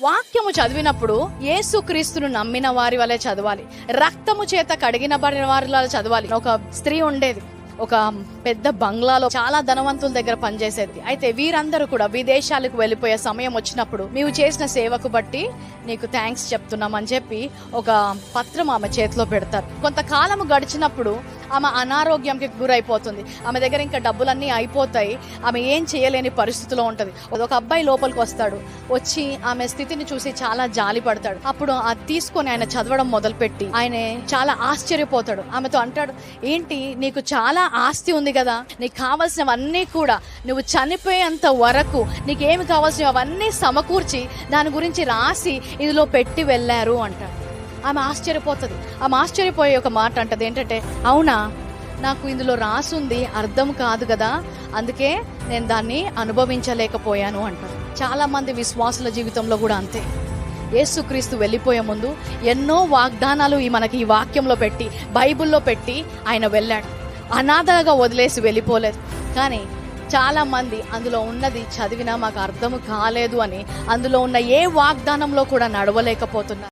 వాక్యము చదివినప్పుడు యేసుక్రీస్తును నమ్మిన వారి వలె చదవాలి, రక్తము చేత కడిగిన వారి వలె చదవాలి. ఒక స్త్రీ ఉండేది, ఒక పెద్ద బంగ్లాలో చాలా ధనవంతుల దగ్గర పనిచేసేది. అయితే వీరందరూ కూడా విదేశాలకు వెళ్ళిపోయే సమయం వచ్చినప్పుడు నీవు చేసిన సేవకు బట్టి నీకు థ్యాంక్స్ చెప్తున్నామని చెప్పి ఒక పత్రం ఆమె చేతిలో పెడతారు. కొంతకాలం గడిచినప్పుడు ఆమె అనారోగ్యంకి గురైపోతుంది. ఆమె దగ్గర ఇంకా డబ్బులన్నీ అయిపోతాయి. ఆమె ఏం చేయలేని పరిస్థితిలో ఉంటది. ఒక అబ్బాయి లోపలికి వస్తాడు. వచ్చి ఆమె స్థితిని చూసి చాలా జాలి పడతాడు. అప్పుడు అది తీసుకొని ఆయన చదవడం మొదలుపెట్టి ఆయన చాలా ఆశ్చర్యపోతాడు. ఆమెతో అంటాడు, ఏంటి నీకు చాలా ఆస్తి ఉంది కదా, నీకు కావాల్సినవన్నీ కూడా నువ్వు చనిపోయేంత వరకు నీకేమి కావాల్సినవి అవన్నీ సమకూర్చి దాని గురించి రాసి ఇదిలో పెట్టి వెళ్ళారు అంటాడు. ఆమె ఆశ్చర్యపోతుంది. ఆమె ఆశ్చర్యపోయే ఒక మాట అంటది, ఏంటంటే అవునా, నాకు ఇందులో రాసుంది అర్థం కాదు కదా, అందుకే నేను దాన్ని అనుభవించలేకపోయాను అంటారు. చాలా మంది విశ్వాసుల జీవితంలో కూడా అంతే. యేసుక్రీస్తు వెళ్ళిపోయే ముందు ఎన్నో వాగ్దానాలు మనకి ఈ వాక్యంలో పెట్టి బైబిల్లో పెట్టి ఆయన వెళ్ళాడు. అనాథగా వదిలేసి వెళ్ళిపోలేదు. కానీ చాలా మంది అందులో ఉన్నది చదివినా మాకు అర్థం కాలేదు అని అందులో ఉన్న ఏ వాగ్దానంలో కూడా నడవలేకపోతున్నారు.